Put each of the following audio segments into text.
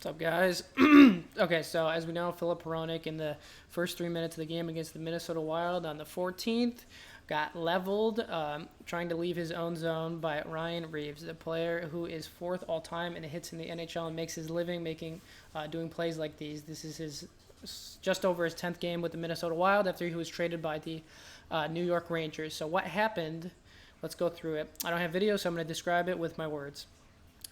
What's up, guys? Okay, so as we know, Philip Hronek in the first 3 minutes of the game against the Minnesota Wild on the 14th got leveled, trying to leave his own zone by Ryan Reaves, the player who is fourth all time in hits in the NHL and makes his living doing plays like these. This is his just over his 10th game with the Minnesota Wild after he was traded by the New York Rangers. So what happened? Let's go through it. I don't have video, so I'm going to describe it with my words.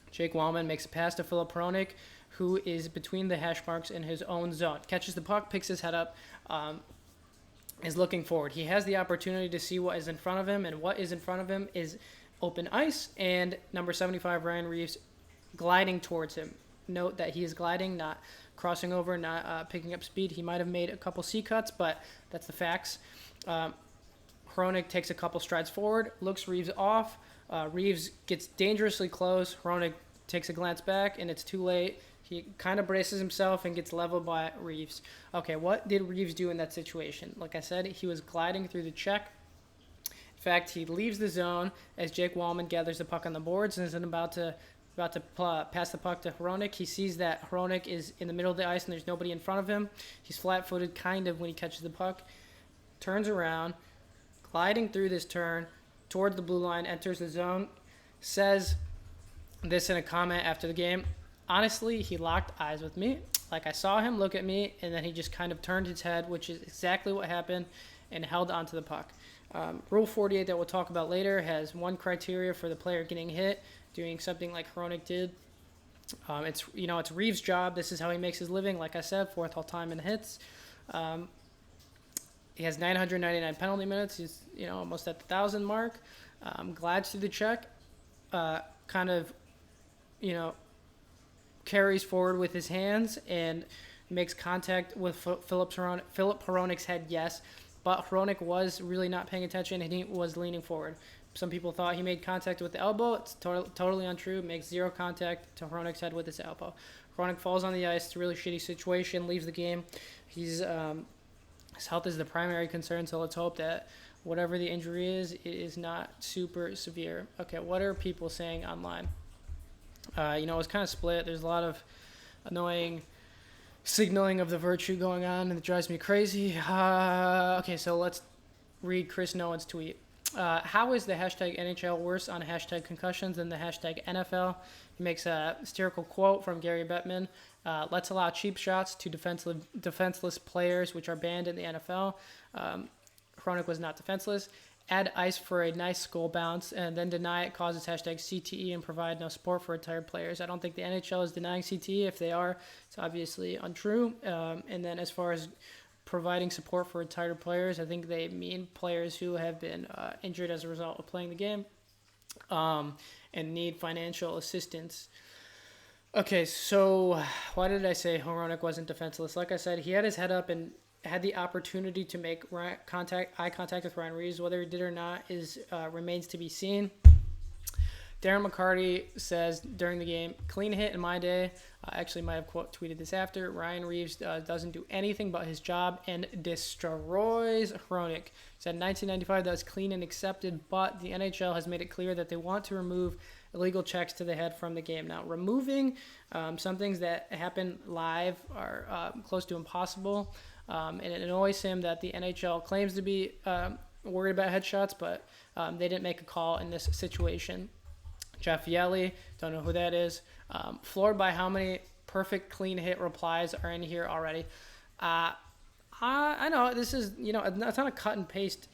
Jake Wallman makes a pass to Philip Hronek, who is between the hash marks in his own zone. Catches the puck, picks his head up, is looking forward. He has the opportunity to see what is in front of him, and what is in front of him is open ice and number 75, Ryan Reaves, gliding towards him. Note that he is gliding, not crossing over, not picking up speed. He might have made a couple C cuts, but that's the facts. Hronek takes a couple strides forward, looks Reaves off. Reaves gets dangerously close. Hronek takes a glance back, and it's too late. He kind of braces himself and gets leveled by Reaves. Okay, what did Reaves do in that situation? Like I said, he was gliding through the check. In fact, he leaves the zone as Jake Wallman gathers the puck on the boards and is about to pass the puck to Hronek. He sees that Hronek is in the middle of the ice and there's nobody in front of him. He's flat-footed kind of when he catches the puck. Turns around, gliding through this turn towards the blue line, enters the zone, says this in a comment after the game. Honestly, he locked eyes with me. Like, I saw him look at me, and then he just kind of turned his head, which is exactly what happened, and held onto the puck. Rule 48 that we'll talk about later has one criteria for the player getting hit, doing something like Hronek did. It's Reeves' job. This is how he makes his living. Like I said, fourth all-time in hits. He has 999 penalty minutes. He's almost at the 1,000 mark. Glides through the check, carries forward with his hands and makes contact with Philip Hronek's head, yes. But Hronek was really not paying attention, and he was leaning forward. Some people thought he made contact with the elbow. It's totally untrue. Makes zero contact to Hronek's head with his elbow. Hronek falls on the ice. It's a really shitty situation. Leaves the game. His health is the primary concern, so let's hope that whatever the injury is, it is not super severe. Okay, what are people saying online? It's kind of split. There's a lot of annoying signaling of the virtue going on, and it drives me crazy. Okay, so let's read Chris Nolan's tweet. How is the hashtag NHL worse on hashtag concussions than the hashtag NFL? He makes a satirical quote from Gary Bettman. Let's allow cheap shots to defenseless players, which are banned in the NFL. Hronek was not defenseless. Add ice for a nice goal bounce, and then deny it causes hashtag CTE and provide no support for retired players. I don't think the NHL is denying CTE. If they are, it's obviously untrue. And then as far as providing support for retired players, I think they mean players who have been injured as a result of playing the game and need financial assistance. Okay, so why did I say Hronek wasn't defenseless? Like I said, he had his head up and had the opportunity to make eye contact with Ryan Reaves. Whether he did or not remains to be seen. Darren McCarty says during the game, clean hit in my day. I actually might have tweeted this after. Ryan Reaves doesn't do anything but his job and destroys Hronek. He said in 1995 that was clean and accepted, but the NHL has made it clear that they want to remove illegal checks to the head from the game. Now, removing some things that happen live are close to impossible. And it annoys him that the NHL claims to be worried about headshots, but they didn't make a call in this situation. Jeff Yelly, don't know who that is. Floored by how many perfect clean hit replies are in here already. I know this is it's not a cut and paste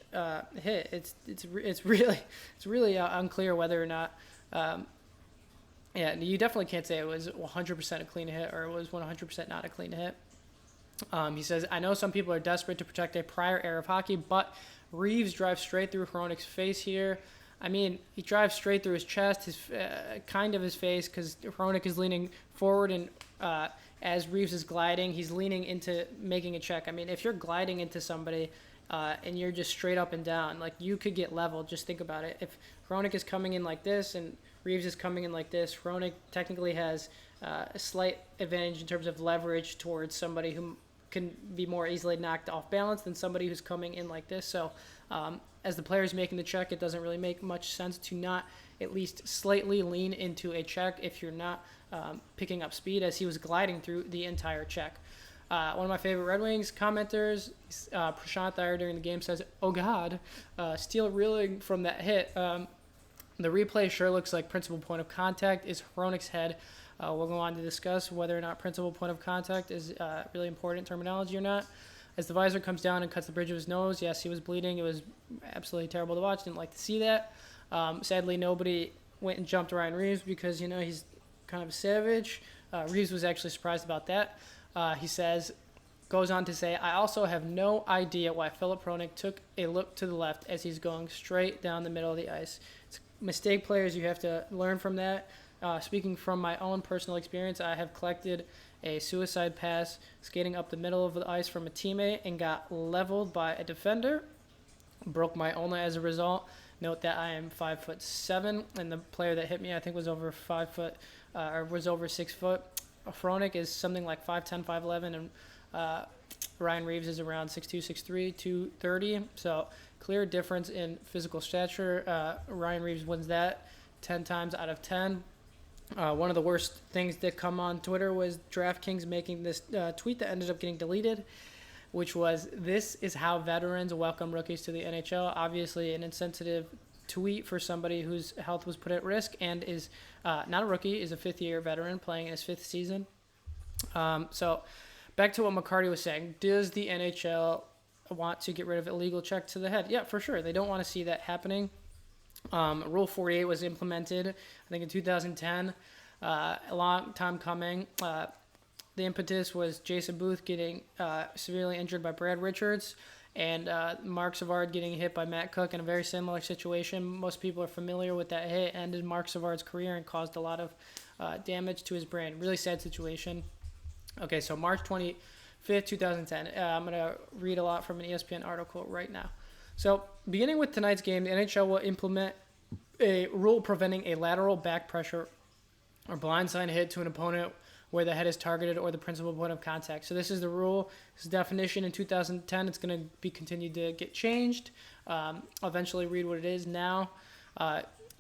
hit. It's really unclear whether or not. You definitely can't say it was 100% a clean hit or it was 100% not a clean hit. He says, I know some people are desperate to protect a prior era of hockey, but Reaves drives straight through Hronek's face here. I mean, he drives straight through his chest, his face, because Hronek is leaning forward, and as Reaves is gliding, he's leaning into making a check. I mean, if you're gliding into somebody and you're just straight up and down, like, you could get leveled. Just think about it. If Hronek is coming in like this and Reaves is coming in like this, Hronek technically has a slight advantage in terms of leverage towards somebody who can be more easily knocked off balance than somebody who's coming in like this. So as the player's making the check, it doesn't really make much sense to not at least slightly lean into a check if you're not picking up speed, as he was gliding through the entire check. One of my favorite Red Wings commenters, Prashant Iyer, during the game says, "Oh God, steel reeling from that hit." The replay sure looks like principal point of contact is Hronek's head. We'll go on to discuss whether or not principal point of contact is really important terminology or not. As the visor comes down and cuts the bridge of his nose, yes, he was bleeding. It was absolutely terrible to watch. Didn't like to see that. Sadly, nobody went and jumped Ryan Reaves because, he's kind of a savage. Reaves was actually surprised about that. He goes on to say, "I also have no idea why Filip Hronek took a look to the left as he's going straight down the middle of the ice. It's mistake players, you have to learn from that. Speaking from my own personal experience, I have collected a suicide pass skating up the middle of the ice from a teammate and got leveled by a defender. Broke my ulna as a result. Note that I am 5'7", and the player that hit me, I think, was over 5 foot, or was over 6 foot. Hronek is something like 5'10", 5'11", and Ryan Reaves is around 6'2", 6'3", 230. So clear difference in physical stature. Ryan Reaves wins that 10 times out of 10. One of the worst things that come on Twitter was DraftKings making this tweet that ended up getting deleted, which was, "This is how veterans welcome rookies to the NHL." Obviously an insensitive tweet for somebody whose health was put at risk and is not a rookie, is a fifth-year veteran playing in his fifth season. So back to what McCarty was saying. Does the NHL want to get rid of illegal check to the head? Yeah, for sure. They don't want to see that happening. Rule 48 was implemented, I think, in 2010. A long time coming. The impetus was Jason Booth getting severely injured by Brad Richards, and Mark Savard getting hit by Matt Cook in a very similar situation. Most people are familiar with that hit. Ended Mark Savard's career and caused a lot of damage to his brain. Really sad situation. Okay, so March 25th, 2010. I'm going to read a lot from an ESPN article right now. So, beginning with tonight's game, the NHL will implement a rule preventing a lateral back pressure or blindside hit to an opponent where the head is targeted or the principal point of contact. So this is the rule. This is definition in 2010. It's going to be continued to get changed. I'll eventually read what it is now.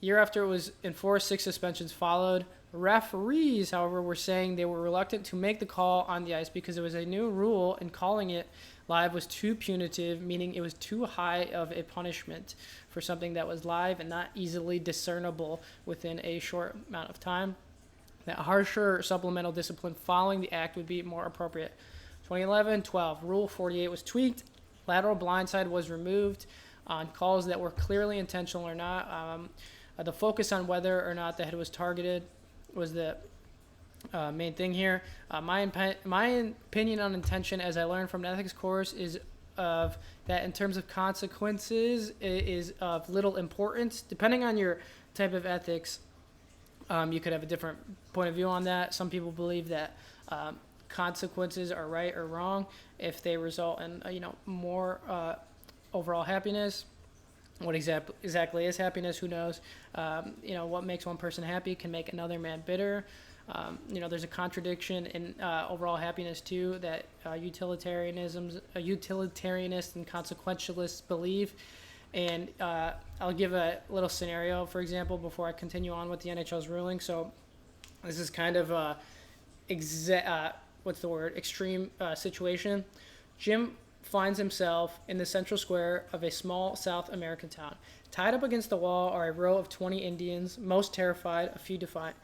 Year after it was enforced, 6 suspensions followed. Referees, however, were saying they were reluctant to make the call on the ice because it was a new rule, and calling it live was too punitive, meaning it was too high of a punishment for something that was live and not easily discernible within a short amount of time. That harsher supplemental discipline following the act would be more appropriate. 2011-12, Rule 48 was tweaked. Lateral blindside was removed on calls that were clearly intentional or not. The focus on whether or not the head was targeted was the main thing here. My opinion on intention, as I learned from an ethics course, is of that in terms of consequences, it is of little importance. Depending on your type of ethics, you could have a different point of view on that. Some people believe that consequences are right or wrong if they result in more overall happiness. What exactly is happiness? Who knows? What makes one person happy can make another man bitter. There's a contradiction in overall happiness too that utilitarianists and consequentialists believe. And I'll give a little scenario, for example, before I continue on with the NHL's ruling. So this is kind of extreme situation. Jim finds himself in the central square of a small South American town. Tied up against the wall are a row of 20 Indians, most terrified, a few defiant.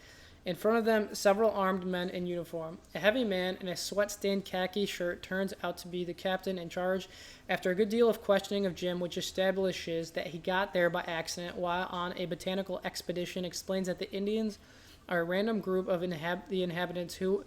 In front of them, several armed men in uniform. A heavy man in a sweat-stained khaki shirt turns out to be the captain in charge. After a good deal of questioning of Jim, which establishes that he got there by accident while on a botanical expedition, explains that the Indians are a random group of the inhabitants who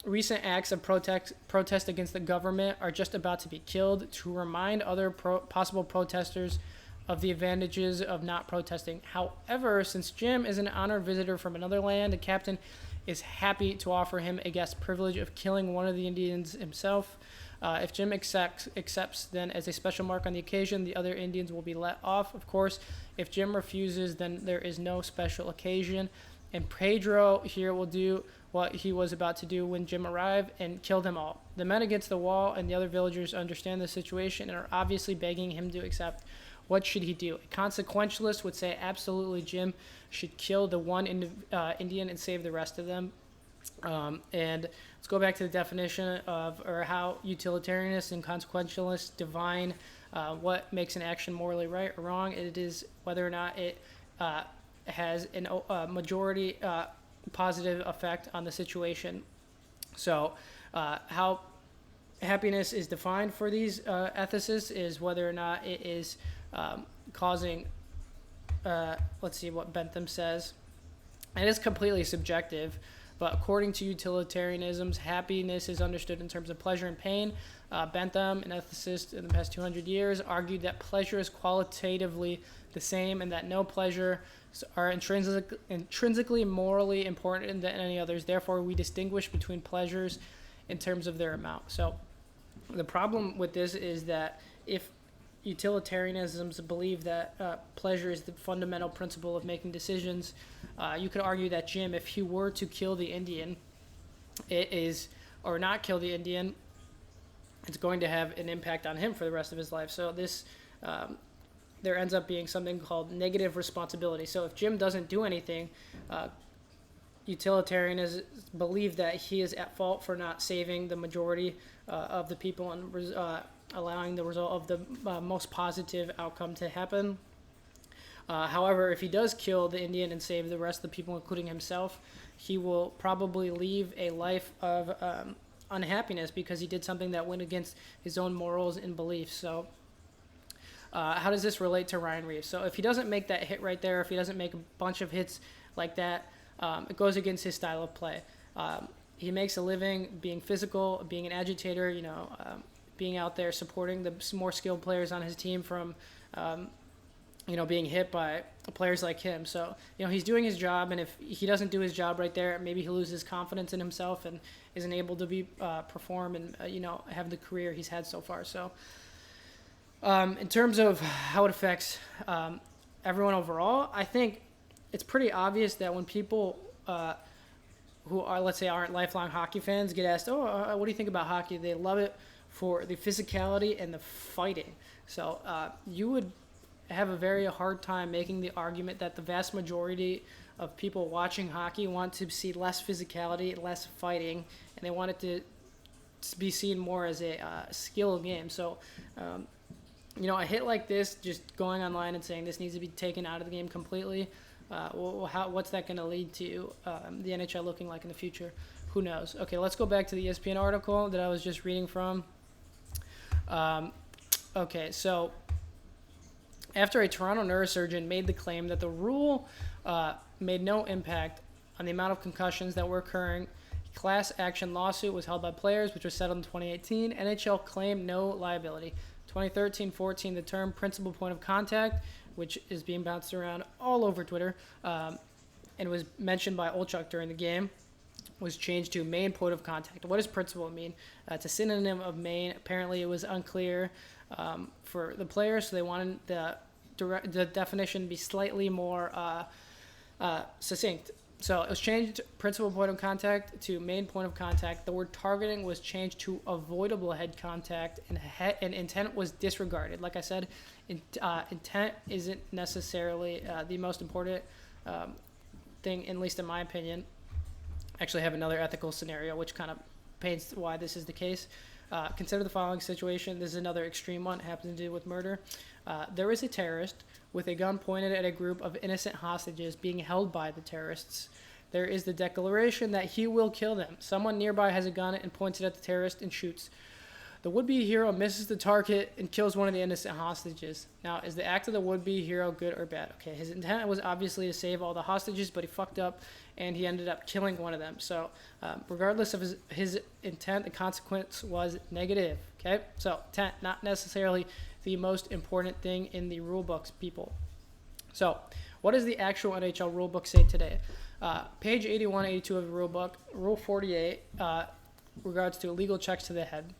recent acts of protest against the government are just about to be killed, to remind other possible protesters of the advantages of not protesting. However, since Jim is an honored visitor from another land, the captain is happy to offer him a guest privilege of killing one of the Indians himself. If Jim accepts, then as a special mark on the occasion, the other Indians will be let off. Of course, if Jim refuses, then there is no special occasion. And Pedro here will do what he was about to do when Jim arrived and kill them all. The men against the wall and the other villagers understand the situation and are obviously begging him to accept. What should he do? A consequentialist would say absolutely Jim should kill the one Indian and save the rest of them. And let's go back to the definition of, or how utilitarianists and consequentialists define what makes an action morally right or wrong. It is whether or not it has a majority positive effect on the situation. So how happiness is defined for these ethicists is whether or not it is causing, let's see what Bentham says. It is completely subjective, but according to utilitarianisms, happiness is understood in terms of pleasure and pain. Bentham, an ethicist in the past 200 years, argued that pleasure is qualitatively the same and that no pleasure are intrinsically morally important than any others. Therefore, we distinguish between pleasures in terms of their amount. So the problem with this is that if utilitarianisms believe that pleasure is the fundamental principle of making decisions, you could argue that Jim, if he were to kill the Indian, or not kill the Indian, it's going to have an impact on him for the rest of his life. So this, there ends up being something called negative responsibility. So if Jim doesn't do anything, utilitarians believe that he is at fault for not saving the majority of the people and allowing the result of the most positive outcome to happen. However, if he does kill the Indian and save the rest of the people, including himself, he will probably leave a life of unhappiness because he did something that went against his own morals and beliefs. So how does this relate to Ryan Reaves? So if he doesn't make that hit right there, if he doesn't make a bunch of hits like that, it goes against his style of play. He makes a living being physical, being an agitator, being out there supporting the more skilled players on his team from, being hit by players like him. So, he's doing his job, and if he doesn't do his job right there, maybe he loses confidence in himself and isn't able to perform and, have the career he's had so far. So, in terms of how it affects everyone overall, I think it's pretty obvious that when people who are, let's say, aren't lifelong hockey fans get asked, what do you think about hockey? They love it for the physicality and the fighting. So you would have a very hard time making the argument that the vast majority of people watching hockey want to see less physicality, less fighting, and they want it to be seen more as a skill game. So, a hit like this, just going online and saying this needs to be taken out of the game completely, what's that going to lead to the NHL looking like in the future? Who knows? Okay, let's go back to the ESPN article that I was just reading from. Okay, so after a Toronto neurosurgeon made the claim that the rule made no impact on the amount of concussions that were occurring, a class action lawsuit was held by players, which was settled in 2018. NHL claimed no liability. 2013-14, the term principal point of contact, which is being bounced around all over Twitter, and was mentioned by Olchuk during the game, was changed to main point of contact. What does principal mean? It's a synonym of main. Apparently, it was unclear for the players, so they wanted the definition to be slightly more succinct. So it was changed principal point of contact to main point of contact. The word targeting was changed to avoidable head contact, and intent was disregarded. Like I said, intent isn't necessarily the most important thing, at least in my opinion. Actually, I have another ethical scenario which kind of paints why this is the case. Consider the following situation. This is another extreme one. It happens to do with murder. There is a terrorist with a gun pointed at a group of innocent hostages being held by the terrorists. There is the declaration that he will kill them. Someone nearby has a gun and points it at the terrorist and shoots. The would-be hero misses the target and kills one of the innocent hostages. Now, is the act of the would-be hero good or bad? Okay, his intent was obviously to save all the hostages, but he fucked up and he ended up killing one of them. So regardless of his intent, the consequence was negative. Okay, so intent, not necessarily the most important thing in the rule books, people. So what does the actual NHL rule book say today? Page 81, 82 of the rule book, rule 48, regards to illegal checks to the head.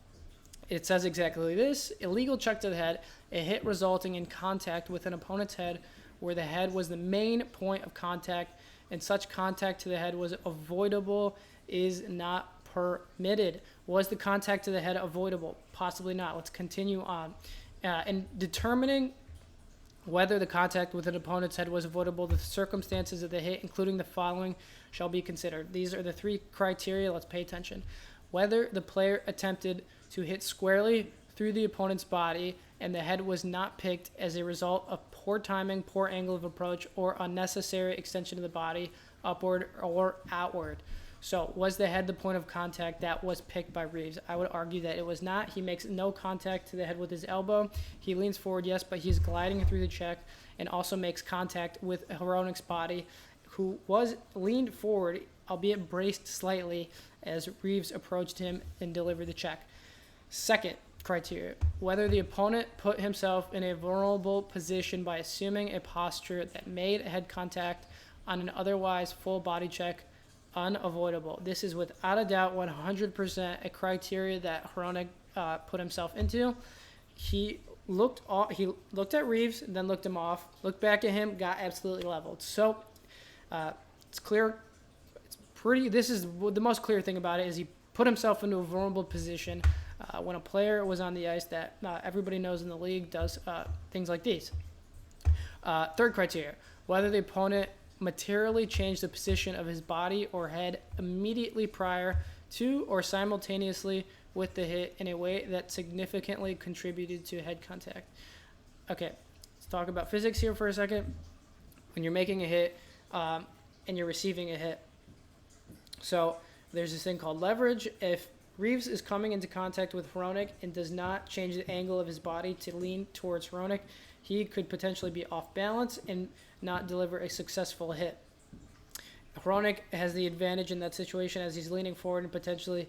It says exactly this: illegal check to the head, a hit resulting in contact with an opponent's head where the head was the main point of contact and such contact to the head was avoidable, is not permitted. Was the contact to the head avoidable? Possibly not. Let's continue on. In determining Whether the contact with an opponent's head was avoidable, the circumstances of the hit, including the following, shall be considered. These are the three criteria. Let's pay attention. Whether the player attempted to hit squarely through the opponent's body and the head was not picked as a result of poor timing, poor angle of approach, or unnecessary extension of the body upward or outward. So was the head the point of contact that was picked by Reaves? I would argue that it was not. He makes no contact to the head with his elbow. He leans forward, yes, but he's gliding through the check and also makes contact with Hronek's body, who was leaned forward, albeit braced slightly, as Reaves approached him and delivered the check. Second criteria, whether the opponent put himself in a vulnerable position by assuming a posture that made head contact on an otherwise full body check unavoidable. This is without a doubt 100% a criteria that Hronek put himself into. He looked at Reaves, then looked him off, looked back at him, got absolutely leveled. So it's clear. This is the most clear thing about it is he put himself into a vulnerable position when a player was on the ice that everybody knows in the league does things like these. Third criteria, whether the opponent materially changed the position of his body or head immediately prior to or simultaneously with the hit in a way that significantly contributed to head contact. Okay, let's talk about physics here for a second. When you're making a hit and you're receiving a hit, so there's this thing called leverage. If Reaves is coming into contact with Hronek and does not change the angle of his body to lean towards Hronek, he could potentially be off balance and not deliver a successful hit. Hronek has the advantage in that situation as he's leaning forward and potentially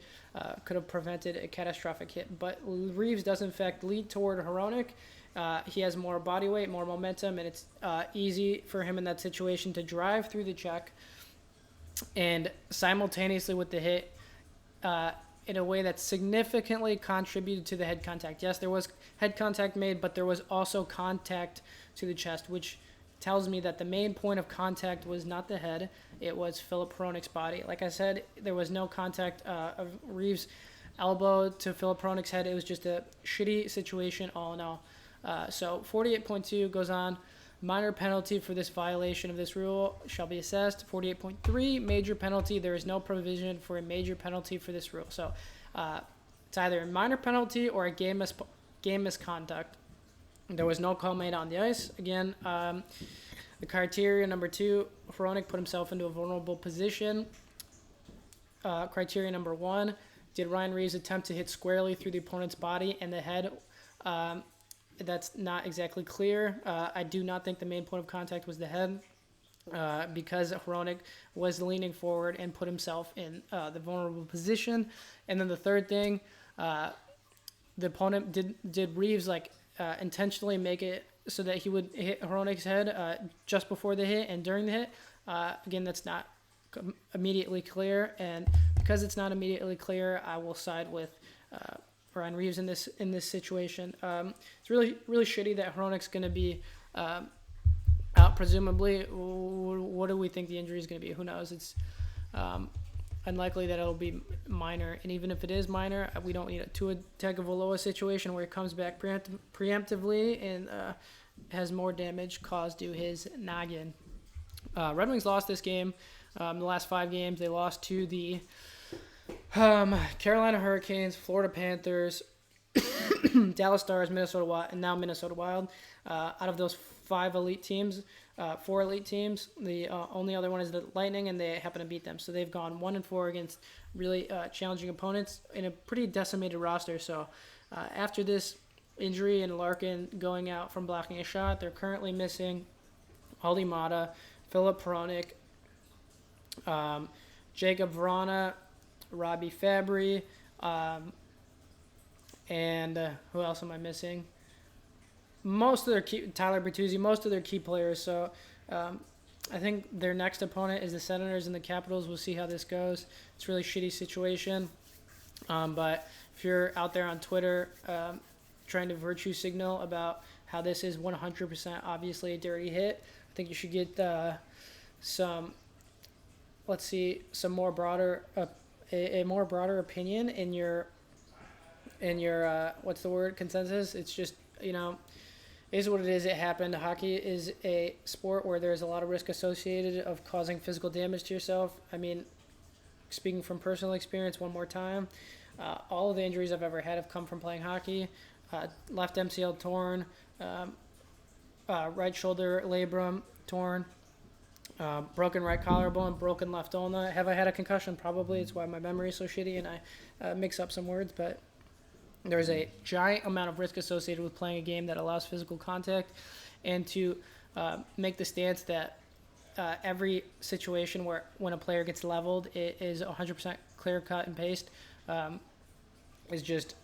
could have prevented a catastrophic hit. But Reaves does in fact lead toward Hronek. He has more body weight, more momentum, and it's easy for him in that situation to drive through the check and simultaneously with the hit in a way that significantly contributed to the head contact. Yes, there was head contact made, but there was also contact to the chest, which tells me that the main point of contact was not the head, it was Filip Hronek's body. Like I said, there was no contact of Reaves' elbow to Filip Hronek's head. It was just a shitty situation all in all. So 48.2 goes on. Minor penalty for this violation of this rule shall be assessed. 48.3, major penalty. There is no provision for a major penalty for this rule. So it's either a minor penalty or a game misconduct. There was no call made on the ice. Again, the criteria number 2, Hronek put himself into a vulnerable position. Criteria number 1, did Ryan Reaves attempt to hit squarely through the opponent's body and the head? That's not exactly clear. I do not think the main point of contact was the head because Hronek was leaning forward and put himself in the vulnerable position. And then the third thing, the opponent did Reaves intentionally make it so that he would hit Hronek's head just before the hit and during the hit. Again, that's not immediately clear, and because it's not immediately clear, I will side with Ryan Reaves in this situation. It's really shitty that Hronek's going to be out presumably. What do we think the injury is going to be? Who knows? It's unlikely that it'll be minor, and even if it is minor, we don't need a Tua Tagovailoa situation where he comes back preemptively and has more damage caused to his noggin. Red Wings lost this game. The last 5 games, they lost to the Carolina Hurricanes, Florida Panthers, Dallas Stars, Minnesota Wild, and now Minnesota Wild. Out of those 4 elite teams, the only other one is the Lightning, and they happen to beat them. So they've gone 1-4 against really challenging opponents in a pretty decimated roster. So after this injury and Larkin going out from blocking a shot, they're currently missing Aldi Mata, Filip Hronek, Jacob Vrana, Robbie Fabry, and who else am I missing? Most of their Tyler Bertuzzi, most of their key players. So I think their next opponent is the Senators and the Capitals. We'll see how this goes. It's a really shitty situation. But if you're out there on Twitter trying to virtue signal about how this is 100% obviously a dirty hit, I think you should get some more broader a more broader opinion in your what's the word, consensus. It's just, It is what it is. It happened. Hockey is a sport where there's a lot of risk associated of causing physical damage to yourself. I mean, speaking from personal experience, one more time, all of the injuries I've ever had have come from playing hockey. Left MCL torn, right shoulder labrum torn, broken right collarbone, broken left ulna. Have I had a concussion? Probably. It's why my memory is so shitty and I mix up some words. But there's a giant amount of risk associated with playing a game that allows physical contact, and to make the stance that every situation where when a player gets leveled, it is 100% clear cut and paste is just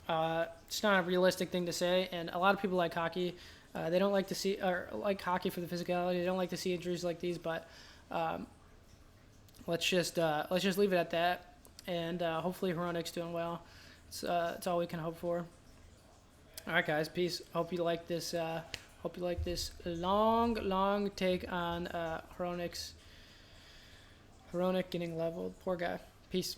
it's not a realistic thing to say. And a lot of people like hockey. They don't like to see, or like hockey for the physicality. They don't like to see injuries like these. But let's just leave it at that. And hopefully Hronek's doing well. It's all we can hope for. All right, guys. Peace. Hope you like this. Hope you like this long take on Hronek getting leveled. Poor guy. Peace.